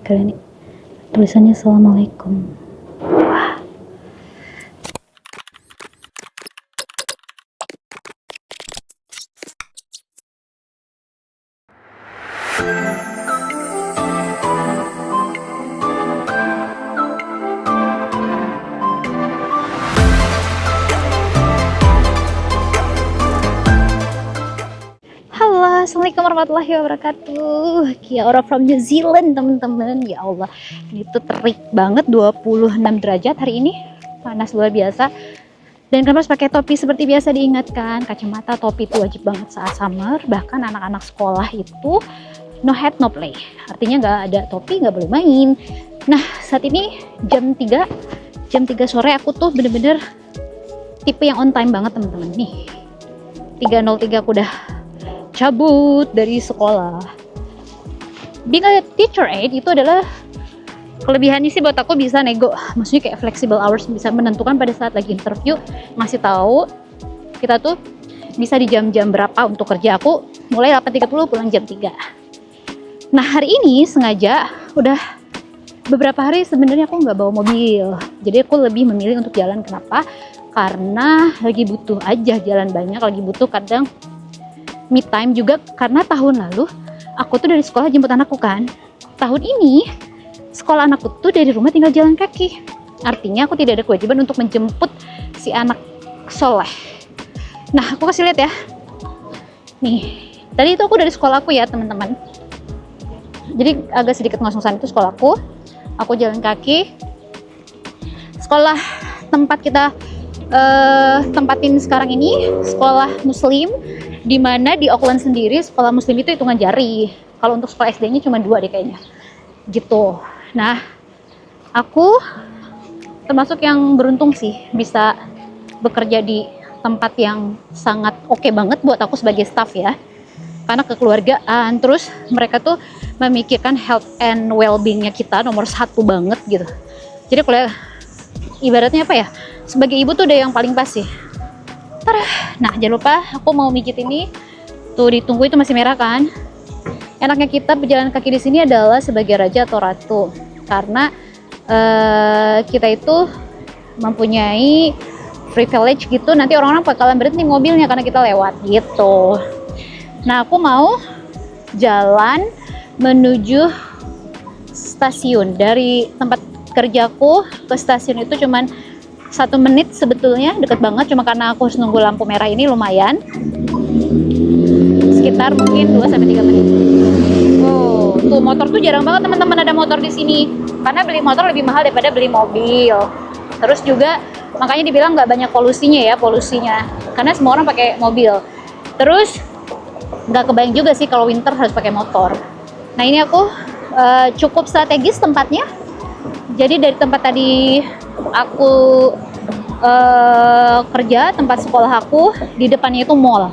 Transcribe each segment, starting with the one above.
kalian nih. Tulisannya Assalamualaikum. Halo, assalamualaikum warahmatullahi wabarakatuh. Kia ora from New Zealand, teman-teman. Ya Allah, ini tuh terik banget, 26 derajat hari ini, panas luar biasa. Dan kalian harus pakai topi seperti biasa, diingatkan, kacamata, topi itu wajib banget saat summer. Bahkan anak-anak sekolah itu no head no play, artinya nggak ada topi nggak boleh main. Nah, saat ini jam 3 sore, aku tuh bener-bener tipe yang on time banget, teman-teman. Nih 3:03 aku udah cabut dari sekolah. Being a teacher aide itu adalah kelebihannya sih buat aku, bisa nego, maksudnya kayak flexible hours, bisa menentukan pada saat lagi interview, ngasih tahu kita tuh bisa di jam-jam berapa untuk kerja. Aku mulai 8:30, pulang jam 3. Nah, hari ini sengaja udah beberapa hari sebenarnya aku nggak bawa mobil, jadi aku lebih memilih untuk jalan. Kenapa? Karena lagi butuh aja jalan banyak, lagi butuh kadang me time juga, karena tahun lalu aku tuh dari sekolah jemput anakku kan. Tahun ini sekolah anakku tuh dari rumah tinggal jalan kaki, artinya aku tidak ada kewajiban untuk menjemput si anak soleh. Nah, aku kasih lihat ya, nih tadi itu aku dari sekolah aku ya teman-teman, jadi agak sedikit ngos-ngosan itu sekolahku. Aku jalan kaki. Sekolah tempat kita tempatin sekarang ini sekolah muslim, dimana di Auckland sendiri sekolah muslim itu hitungan jari. Kalau untuk sekolah SD-nya cuma 2 deh kayaknya gitu. Nah, aku termasuk yang beruntung sih bisa bekerja di tempat yang sangat oke banget buat aku sebagai staff ya, karena kekeluargaan, terus mereka tuh memikirkan health and well-being-nya kita nomor 1 banget gitu. Jadi kalau ibaratnya apa ya, sebagai ibu tuh udah yang paling pas sih. Nah, jangan lupa aku mau mijit ini. Tuh ditunggu itu masih merah kan. Enaknya kita berjalan kaki di sini adalah sebagai raja atau ratu, karena kita itu mempunyai privilege gitu. Nanti orang-orang bakalan berhenti mobilnya karena kita lewat gitu. Nah, aku mau jalan menuju stasiun. Dari tempat kerjaku ke stasiun itu cuman 1 menit sebetulnya, deket banget. Cuma karena aku harus nunggu lampu merah ini lumayan, sekitar mungkin 2-3 menit. Oh, tuh motor tuh jarang banget teman-teman ada motor di sini, karena beli motor lebih mahal daripada beli mobil. Terus juga makanya dibilang nggak banyak polusinya, karena semua orang pakai mobil. Terus nggak kebayang juga sih kalau winter harus pakai motor. Nah, ini aku cukup strategis tempatnya. Jadi dari tempat tadi aku kerja, tempat sekolah aku, di depannya itu mall.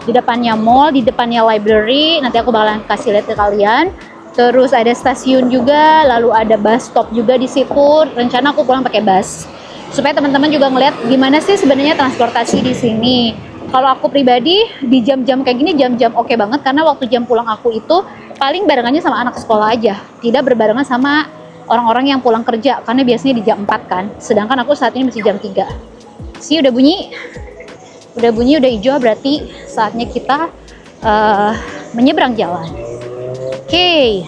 Di depannya mall, di depannya library. Nanti aku bakalan kasih lihat ke kalian. Terus ada stasiun juga, lalu ada bus stop juga di situ. Rencana aku pulang pakai bus, supaya teman-teman juga ngeliat gimana sih sebenarnya transportasi di sini. Kalau aku pribadi di jam-jam kayak gini, jam-jam oke banget, karena waktu jam pulang aku itu paling barengannya sama anak sekolah aja, tidak berbarengan sama orang-orang yang pulang kerja, karena biasanya di jam 4 kan. Sedangkan aku saat ini masih jam 3. Sih udah bunyi, udah hijau, berarti saatnya kita menyeberang jalan. Oke.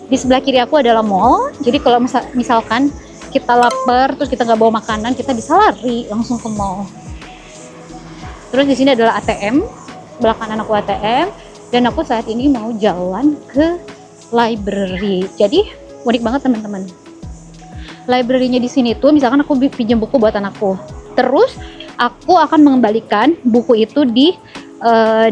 Di sebelah kiri aku adalah mall. Jadi kalau misalkan kita lapar terus kita nggak bawa makanan, kita bisa lari langsung ke mall. Terus di sini adalah ATM, sebelah kanan aku ATM, dan aku saat ini mau jalan ke library. Jadi unik banget teman-teman. Library-nya di sini tuh, misalkan aku pinjam buku buat anakku, terus aku akan mengembalikan buku itu di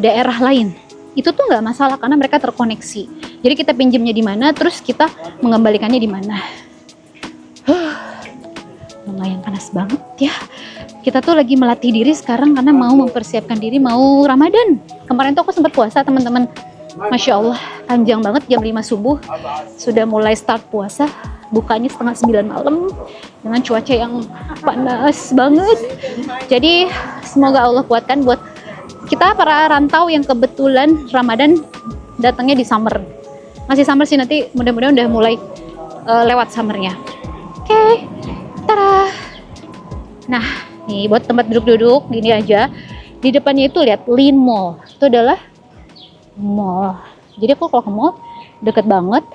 daerah lain. Itu tuh nggak masalah karena mereka terkoneksi. Jadi kita pinjamnya di mana, terus kita mengembalikannya di mana. Lumayan panas banget ya. Kita tuh lagi melatih diri sekarang karena mau mempersiapkan diri mau Ramadan. Kemarin tuh aku sempat puasa teman-teman. Masya Allah, panjang banget, jam 5 subuh sudah mulai start puasa, bukanya setengah 9 malam dengan cuaca yang panas banget. Jadi semoga Allah kuatkan buat kita para rantau yang kebetulan Ramadan datangnya di summer. Masih summer sih, nanti mudah-mudahan udah mulai lewat summernya. Oke, tara. Nah, nih buat tempat duduk-duduk gini aja. Di depannya itu lihat Lin Mall. Itu adalah mall. Jadi aku kalau ke mall deket banget.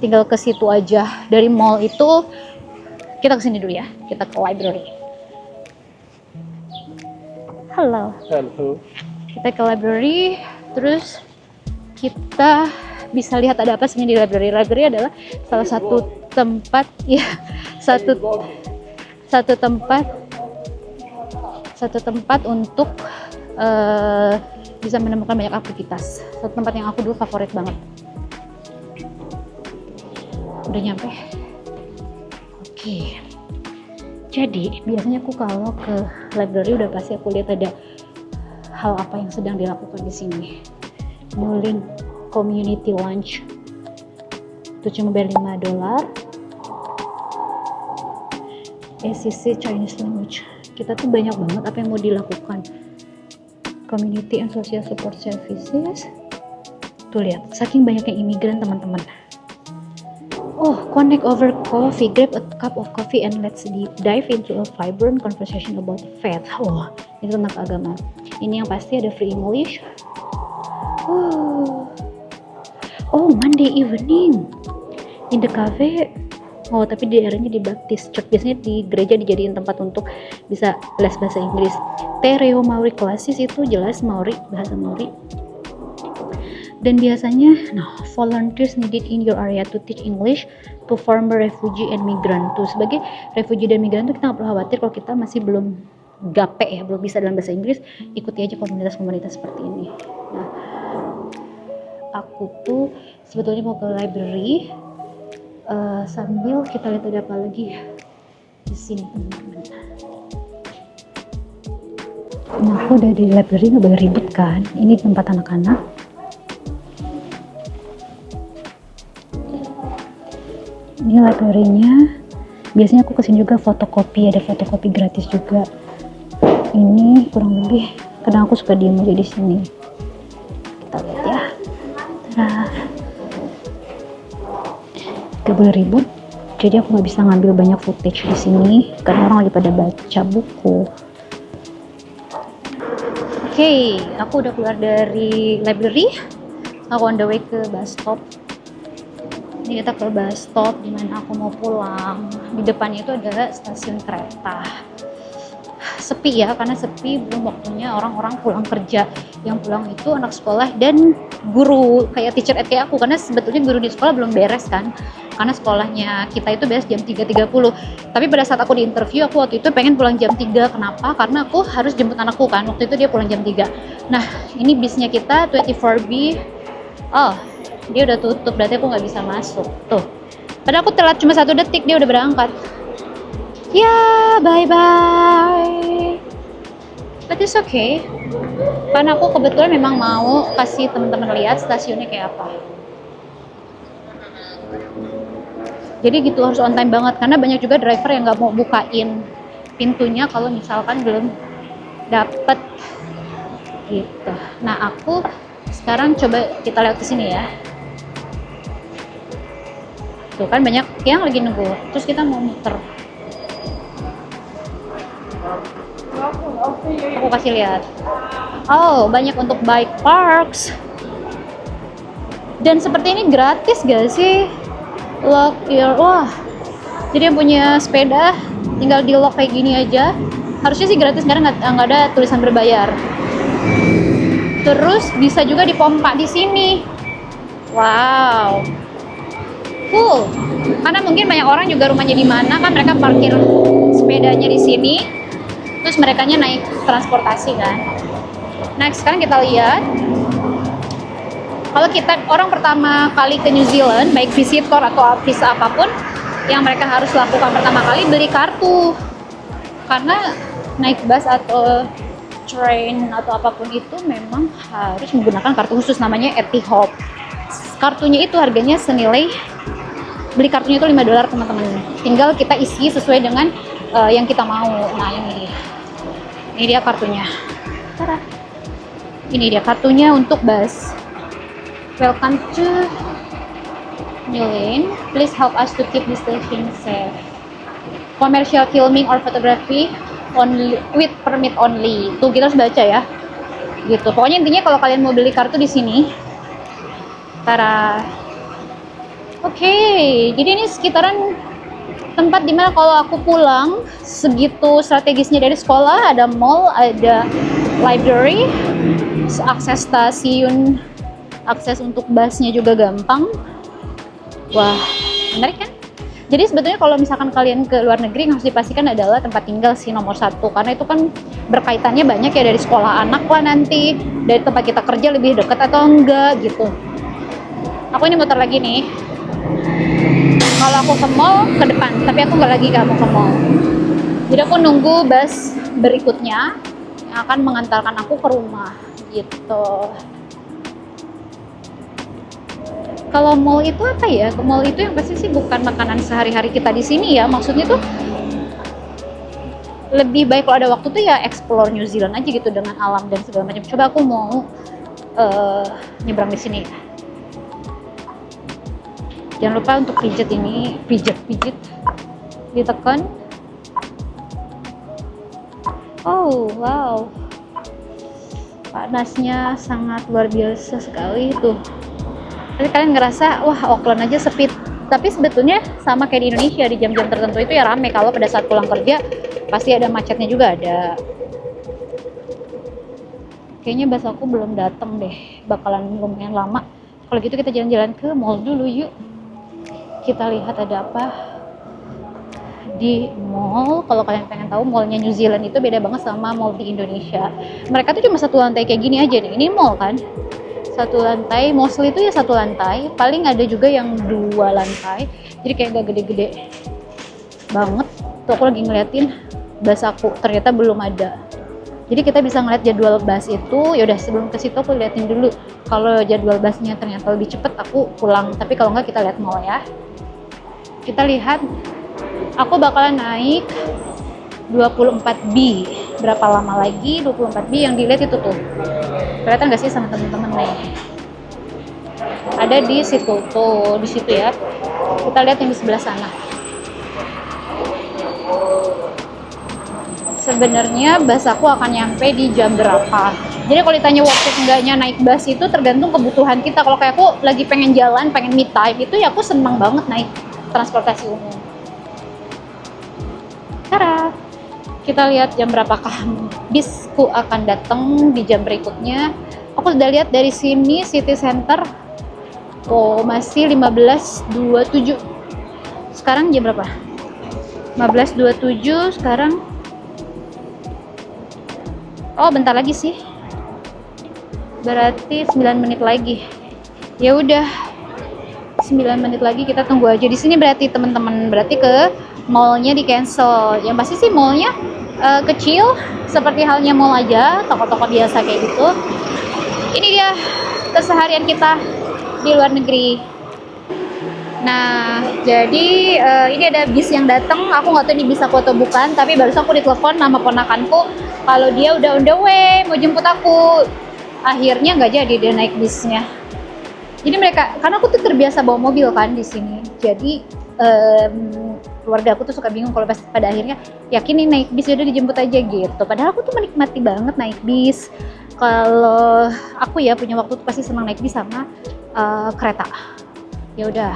Tinggal ke situ aja. Dari mall itu kita kesini dulu ya. Kita ke library. Halo. Halo. Kita ke library, terus kita bisa lihat ada apa sebenarnya di library. Library adalah salah satu tempat ya, satu tempat untuk bisa menemukan banyak aktivitas. Satu tempat yang aku dulu favorit banget. Udah nyampe. Oke. Jadi biasanya aku kalau ke library udah pasti aku lihat ada hal apa yang sedang dilakukan di sini. Nulin community lunch. Itu cuma bayar $5. ACC Chinese language. Kita tuh banyak banget apa yang mau dilakukan. Community and social support services. Tuh lihat, saking banyaknya imigran teman-teman. Oh, connect over coffee. Grab a cup of coffee and let's dive into a vibrant conversation about faith. Oh, itu tentang agama. Ini yang pasti ada free English. Oh, Monday evening in the cafe. Oh, tapi di daerahnya di Baptist Church. Biasanya di gereja dijadiin tempat untuk bisa les bahasa Inggris. Tereo Maori classes itu jelas Maori, bahasa Maori. Dan biasanya, volunteers needed in your area to teach English to former refugee and migrant. Tuh, sebagai refugee dan migran tuh kita nggak perlu khawatir kalau kita masih belum gape ya, belum bisa dalam bahasa Inggris. Ikuti aja komunitas-komunitas seperti ini. Nah, aku tuh sebetulnya mau ke library. Sambil kita lihat ada apa lagi di sini teman-teman. Nah, aku udah di library, nggak boleh ribut kan. Ini tempat anak-anak. Ini library-nya. Biasanya aku kesini juga fotokopi, ada fotokopi gratis juga. Ini kurang lebih, kadang aku suka diem aja di sini. Kita lihat ya. Tada. Gak boleh ribut, jadi aku nggak bisa ngambil banyak footage di sini karena orang lagi pada baca buku. Oke, aku udah keluar dari library. Aku on the way ke bus stop. Ini kita ke bus stop dimana aku mau pulang. Di depannya itu adalah stasiun kereta. Sepi ya, karena sepi, belum waktunya orang-orang pulang kerja. Yang pulang itu anak sekolah dan guru kayak teacher ed kayak aku, karena sebetulnya guru di sekolah belum beres kan, karena sekolahnya kita itu beres jam 3.30. Tapi pada saat aku di interview, aku waktu itu pengen pulang jam 3. Kenapa? Karena aku harus jemput anakku kan, waktu itu dia pulang jam 3. Nah, ini bisnya kita 24B. Oh, dia udah tutup, berarti aku nggak bisa masuk tuh. Padahal aku telat cuma 1 detik, dia udah berangkat. Ya, bye-bye. But it's okay. Karena aku kebetulan memang mau kasih teman-teman lihat stasiunnya kayak apa. Jadi gitu, harus on time banget. Karena banyak juga driver yang nggak mau bukain pintunya kalau misalkan belum dapet gitu. Nah, aku sekarang coba kita lihat ke sini ya. Tuh kan banyak yang lagi nunggu. Terus kita mau muter. Aku kasih lihat. Oh, banyak untuk bike parks. Dan seperti ini gratis gak sih? Lock your, wah. Jadi yang punya sepeda tinggal di lock kayak gini aja. Harusnya sih gratis karena nggak ada tulisan berbayar. Terus bisa juga dipompa di sini. Wow. Cool. Karena mungkin banyak orang juga rumahnya di mana kan, mereka parkir sepedanya di sini. Terus merekanya naik transportasi kan. Next, sekarang kita lihat. Kalau kita orang pertama kali ke New Zealand, baik visitor atau visa apapun, yang mereka harus lakukan pertama kali beli kartu. Karena naik bus atau train atau apapun itu memang harus menggunakan kartu khusus namanya Etihop. Kartunya itu harganya senilai, beli kartunya itu $5 teman-teman. Tinggal kita isi sesuai dengan yang kita mau. Nah, ini dia kartunya. Tada. Ini dia kartunya untuk bus. Welcome to New Lane. Please help us to keep this station safe. Commercial filming or photography only with permit only. Tuh kita harus baca ya. Gitu. Pokoknya intinya kalau kalian mau beli kartu di sini. Tara. Oke, jadi ini sekitaran tempat dimana kalau aku pulang segitu strategisnya dari sekolah. Ada mall, ada library, akses stasiun, akses untuk busnya juga gampang. Wah, menarik kan? Jadi sebetulnya kalau misalkan kalian ke luar negeri yang harus dipastikan adalah tempat tinggal sih nomor satu, karena itu kan berkaitannya banyak ya, dari sekolah anak lah nanti, dari tempat kita kerja lebih dekat atau enggak gitu. Aku ini muter lagi nih. Kalau aku ke mall ke depan, tapi aku nggak lagi mau ke mall. Jadi aku nunggu bus berikutnya yang akan mengantarkan aku ke rumah gitu. Kalau mall itu apa ya? Ke mall itu yang pasti sih bukan makanan sehari-hari kita di sini ya. Maksudnya tuh lebih baik kalau ada waktu tuh ya explore New Zealand aja gitu dengan alam dan segala macam. Coba aku mau nyebrang di sini. Jangan lupa untuk pijit ini, pijit, ditekan. Oh wow, panasnya sangat luar biasa sekali tuh. Tapi kalian ngerasa, wah Auckland aja sepi. Tapi sebetulnya sama kayak di Indonesia, di jam-jam tertentu itu ya rame. Kalau pada saat pulang kerja, pasti ada macetnya juga ada. Kayaknya bus aku belum datang deh, bakalan lumayan lama. Kalau gitu kita jalan-jalan ke mall dulu yuk. Kita lihat ada apa di mall. Kalau kalian pengen tahu, mallnya New Zealand itu beda banget sama mall di Indonesia. Mereka tuh cuma satu lantai kayak gini aja nih. Ini mall kan? Satu lantai, mostly itu ya satu lantai, paling ada juga yang 2 lantai, jadi kayak gak gede-gede banget. Tuh aku lagi ngeliatin bus aku, ternyata belum ada. Jadi kita bisa ngeliat jadwal bus itu. Yaudah sebelum ke situ aku liatin dulu. Kalau jadwal busnya ternyata lebih cepet, aku pulang. Tapi kalau nggak kita lihat mall ya. Kita lihat, aku bakalan naik 24B. Berapa lama lagi 24B yang dilihat itu tuh? Kelihatan nggak sih sama temen-temen nih? Ada di situ tuh, di situ ya. Kita lihat yang di sebelah sana. Sebenarnya bus aku akan nyampe di jam berapa? Jadi kalau ditanya worth it enggaknya naik bus itu tergantung kebutuhan kita. Kalau kayak aku lagi pengen jalan, pengen me time itu ya aku senang banget naik transportasi umum. Tara. Kita lihat jam berapakah bisku akan datang di jam berikutnya. Aku sudah lihat dari sini City Center. Oh, masih 15.27. Sekarang jam berapa? 15.27 sekarang. Oh, bentar lagi sih. Berarti 9 menit lagi. Ya udah. 9 menit lagi kita tunggu aja di sini berarti teman-teman. Berarti ke mallnya di cancel. Yang pasti sih mallnya kecil, seperti halnya mall aja, toko-toko biasa kayak gitu. Ini dia keseharian kita di luar negeri. Nah, jadi ini ada bis yang datang. Aku nggak tahu ini bis aku atau bukan, tapi barusan aku ditelepon sama ponakanku kalau dia udah on the way mau jemput aku. Akhirnya nggak jadi dia naik bisnya. Jadi mereka, karena aku tuh terbiasa bawa mobil kan di sini, jadi keluarga aku tuh suka bingung kalau pas pada akhirnya yakin nih naik bis, udah dijemput aja gitu. Padahal aku tuh menikmati banget naik bis. Kalau aku ya punya waktu tuh pasti senang naik bis sama kereta. Ya udah,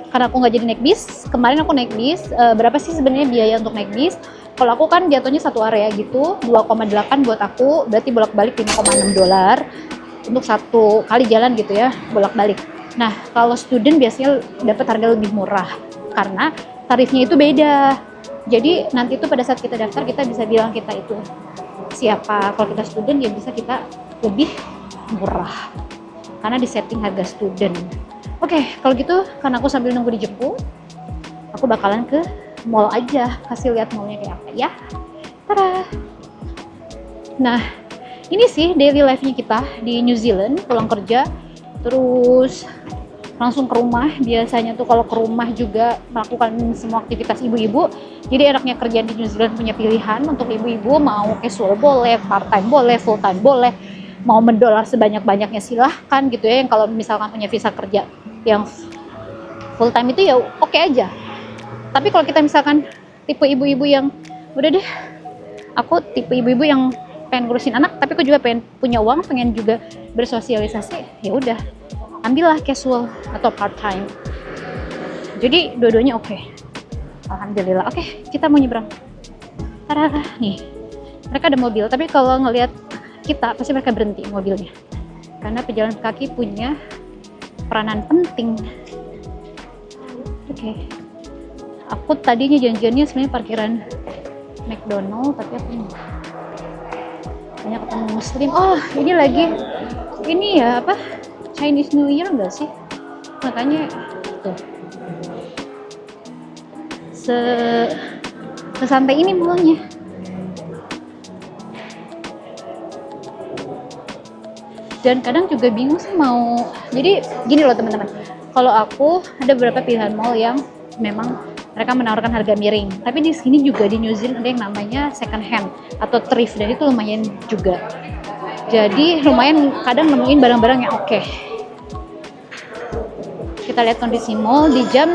karena aku nggak jadi naik bis. Kemarin aku naik bis. Berapa sih sebenarnya biaya untuk naik bis? Kalau aku kan jatuhnya satu area gitu, 2,8 buat aku, berarti bolak-balik $5,6 untuk satu kali jalan gitu ya, bolak-balik. Nah, kalau student biasanya dapat harga lebih murah karena tarifnya itu beda. Jadi nanti tuh pada saat kita daftar kita bisa bilang kita itu siapa. Kalau kita student ya bisa kita lebih murah karena di setting harga student. Oke, kalau gitu karena aku sambil nunggu dijemput, aku bakalan ke mall aja, kasih lihat mallnya kayak apa ya. Tada. Nah, ini sih daily life-nya kita di New Zealand, pulang kerja terus langsung ke rumah. Biasanya tuh kalau ke rumah juga melakukan semua aktivitas ibu-ibu. Jadi enaknya kerja di New Zealand punya pilihan untuk ibu-ibu, mau casual boleh, part time boleh, full time boleh. mau mendolar sebanyak-banyaknya silahkan gitu ya, yang kalau misalkan punya visa kerja yang full time itu ya oke aja. Tapi kalau kita misalkan tipe ibu-ibu yang udah deh, aku tipe ibu-ibu yang pengen ngurusin anak tapi aku juga pengen punya uang, pengen juga bersosialisasi, ya udah ambillah casual atau part time. Jadi dua-duanya oke. Alhamdulillah. Oke, kita mau nyebrang. Tarah, nih mereka ada mobil, tapi kalau ngelihat kita pasti mereka berhenti mobilnya karena pejalan kaki punya peranan penting. Oke. Aku tadinya janjiannya sebenarnya parkiran McDonald, tapi aku banyak ketemu muslim. Oh, ini lagi ini ya apa, Chinese New Year enggak sih, makanya tuh sesantai ini mulanya. Dan kadang juga bingung sih mau, jadi gini loh teman-teman, kalau aku ada beberapa pilihan mall yang memang mereka menawarkan harga miring, tapi di sini juga di New Zealand ada yang namanya second hand atau thrift, dan itu lumayan juga, jadi lumayan kadang nemuin barang-barang yang oke. Kita lihat kondisi mall di jam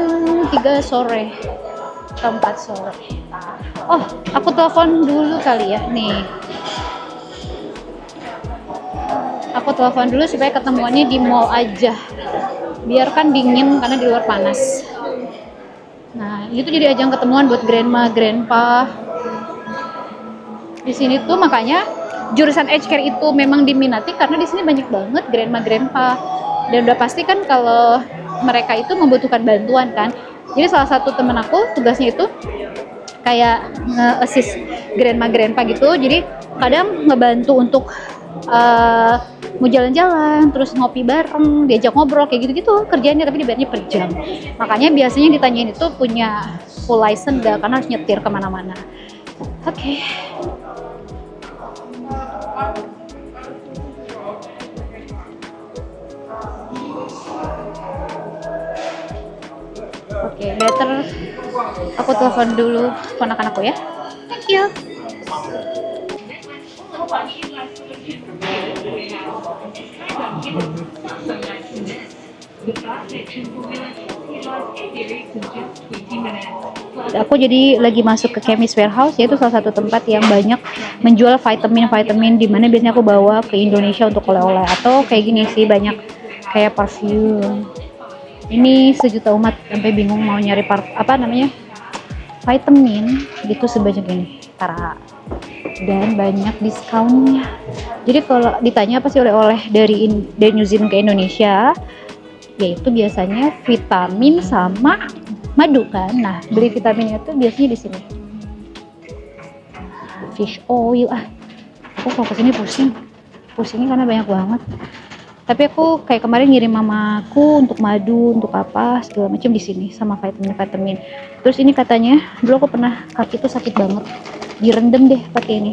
3 sore atau 4 sore. Oh, aku telepon dulu kali ya nih. Aku telepon dulu supaya ketemuannya di mall aja, biar kan dingin karena di luar panas. Nah, itu jadi ajang ketemuan buat grandma, grandpa. Di sini tuh makanya jurusan aged care itu memang diminati karena di sini banyak banget grandma, grandpa. Dan udah pasti kan kalau mereka itu membutuhkan bantuan kan. Jadi salah satu temen aku tugasnya itu kayak nge-assist grandma, grandpa gitu. Jadi kadang ngebantu untuk mau jalan-jalan, terus ngopi bareng, diajak ngobrol kayak gitu-gitu kerjanya, tapi dibayarnya per jam. Makanya biasanya ditanyain itu punya full license gak, karena harus nyetir kemana-mana. Oke. Oke, better aku telepon dulu ponakan aku ya. Thank you. Aku jadi lagi masuk ke Chemist Warehouse, yaitu salah satu tempat yang banyak menjual vitamin-vitamin, di mana biasanya aku bawa ke Indonesia untuk oleh-oleh, atau kayak gini sih banyak kayak parfum. Ini sejuta umat sampai bingung mau nyari vitamin gitu sebanyak ini. Tara. Dan banyak diskonnya. Jadi kalau ditanya apa sih oleh-oleh dari New Zealand ke Indonesia, yaitu biasanya vitamin sama madu kan. Nah, beli vitaminnya tuh biasanya di sini. Fish oil. Aku kalau kesini pusingnya karena banyak banget. Tapi aku kayak kemarin ngirim mamaku untuk madu, untuk apa segala macam di sini sama vitamin. Terus ini katanya dulu aku pernah kaki tuh sakit banget, direndam deh pakai ini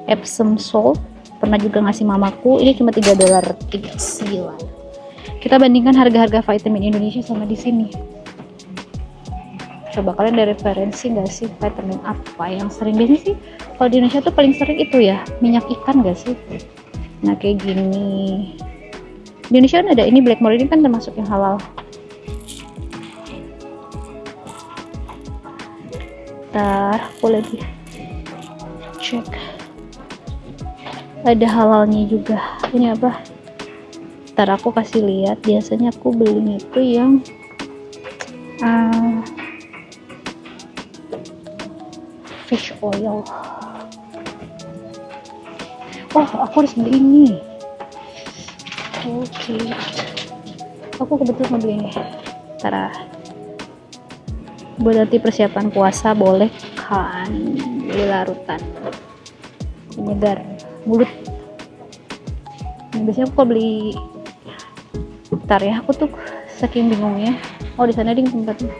Epsom salt, pernah juga ngasih mamaku. Ini cuma $3.39. Kita bandingkan harga-harga vitamin Indonesia sama di sini. Coba kalian ada referensi nggak sih vitamin apa yang sering? Biasanya sih kalau di Indonesia tuh paling sering itu ya minyak ikan nggak sih? Nah kayak gini, di Indonesia kan ada ini Blackmore, ini kan termasuk yang halal. Ntar aku lagi cek, ada halalnya juga. Ini apa? Ntar aku kasih lihat. Biasanya aku belinya itu yang fish oil. Oh, aku harus beli ini. Oke. Aku kebetulan mau beli ini. Tara. Buat nanti persiapan puasa boleh kan, beli larutan. Penyegar mulut. Nah, biasanya aku beli. Bentar ya, aku tuh saking bingungnya. Oh, di sana ding tempatnya.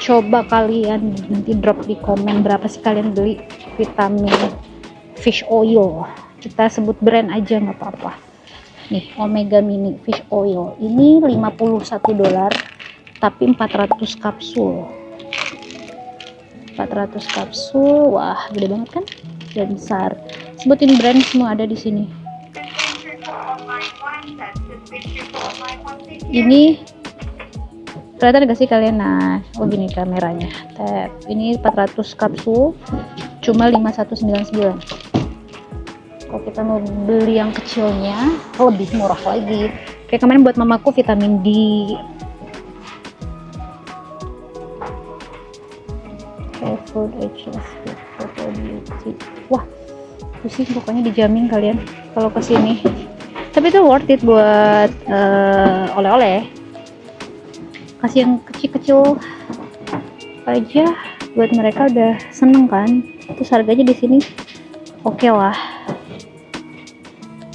Coba kalian nanti drop di komen berapa sih kalian beli vitamin fish oil. Kita sebut brand aja nggak apa-apa. Nih, Omega Mini Fish Oil. Ini $51, tapi 400 kapsul. 400 kapsul. Wah, gede banget kan? Dan besar. Sebutin brand semua ada di sini. Ini kelihatan gak sih kalian? Nah, oh gini kameranya. Tap. Ini 400 kapsul cuma 5199. Kalau kita mau beli yang kecilnya lebih murah lagi. Kayak kemarin buat mamaku vitamin D. Food HS Photo Beauty. Wah, pusing pokoknya, dijamin kalian kalau kesini. Tapi itu worth it buat oleh-oleh. Kasih yang kecil-kecil aja buat mereka udah seneng kan. Terus harganya di sini oke lah.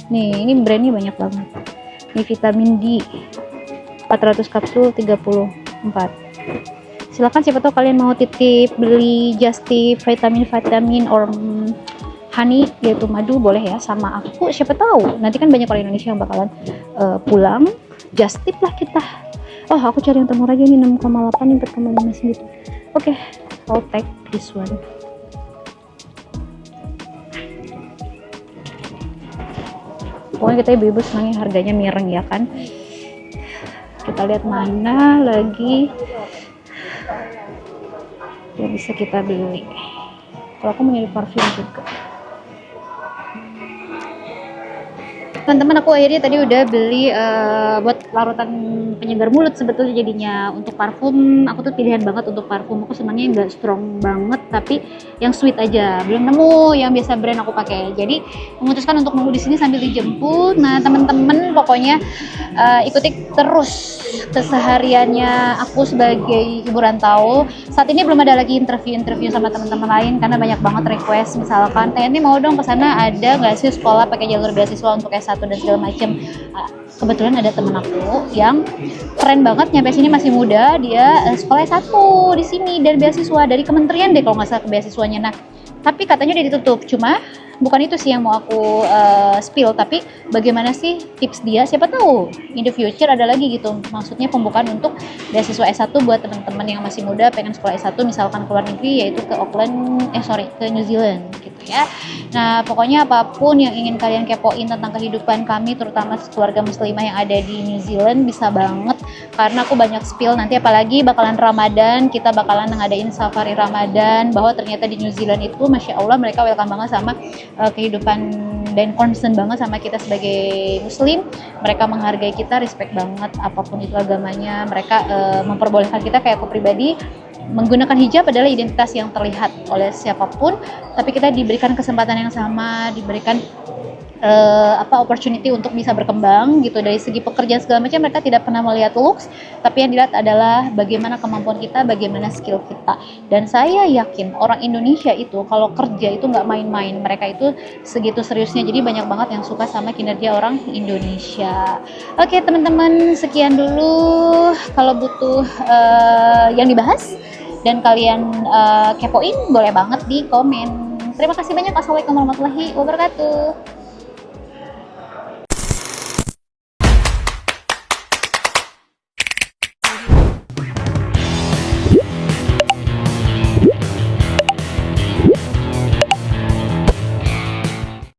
Nih, ini brandnya banyak banget. Ini vitamin D 400 kapsul 34. Silahkan, siapa tahu kalian mau titip beli just tip vitamin or honey, yaitu madu, boleh ya sama aku. Siapa tahu nanti kan banyak orang Indonesia yang bakalan pulang, just tip lah kita. Oh, aku cari yang termurah aja nih, 6,8 4,5 segitu. Oke, I'll take this one. Pokoknya kita ibu-ibu senangnya harganya miring ya kan. Kita lihat mana lagi yang bisa kita beli. Kalau aku mau nyari parfum juga. Teman-teman, aku akhirnya tadi udah beli buat larutan penyegar mulut sebetulnya jadinya. Untuk parfum, aku tuh pilihan banget untuk parfum. Aku senangnya nggak strong banget, tapi yang sweet aja. Belum nemu yang biasa brand aku pakai. Jadi memutuskan untuk nunggu di sini sambil dijemput. Nah, teman-teman pokoknya ikuti terus kesehariannya aku sebagai ibu rantau. Saat ini belum ada lagi interview sama teman-teman lain karena banyak banget request. Misalkan, Teni mau dong kesana, ada nggak sih sekolah pakai jalur beasiswa untuk S1 dan segala macem. Kebetulan ada temen aku yang keren banget, nyampe sini masih muda, dia sekolah S1 di sini dan beasiswa dari kementerian deh kalau nggak salah beasiswanya. Nah, tapi katanya udah ditutup. Cuma bukan itu sih yang mau aku spill, tapi bagaimana sih tips dia, siapa tahu in the future ada lagi gitu. Maksudnya pembukaan untuk beasiswa S1 buat teman-teman yang masih muda pengen sekolah S1 misalkan ke luar negeri, yaitu ke ke New Zealand gitu ya. Nah, pokoknya apapun yang ingin kalian kepoin tentang kehidupan kami, terutama keluarga muslimah yang ada di New Zealand, bisa banget karena aku banyak spill. Nanti apalagi bakalan Ramadan, kita bakalan ngadain safari Ramadan, bahwa ternyata di New Zealand itu Masya Allah mereka welcome banget sama kehidupan dan concern banget sama kita sebagai muslim. Mereka menghargai kita, respect banget apapun itu agamanya. Mereka memperbolehkan kita, kayak aku pribadi, menggunakan hijab adalah identitas yang terlihat oleh siapapun, tapi kita diberikan kesempatan yang sama, diberikan opportunity untuk bisa berkembang gitu. Dari segi pekerjaan segala macam mereka tidak pernah melihat looks, tapi yang dilihat adalah bagaimana kemampuan kita, bagaimana skill kita. Dan saya yakin orang Indonesia itu kalau kerja itu nggak main-main, mereka itu segitu seriusnya. Jadi banyak banget yang suka sama kinerja orang Indonesia. Oke teman-teman, sekian dulu. Kalau butuh yang dibahas dan kalian kepoin, boleh banget di komen. Terima kasih banyak. Assalamualaikum warahmatullahi wabarakatuh.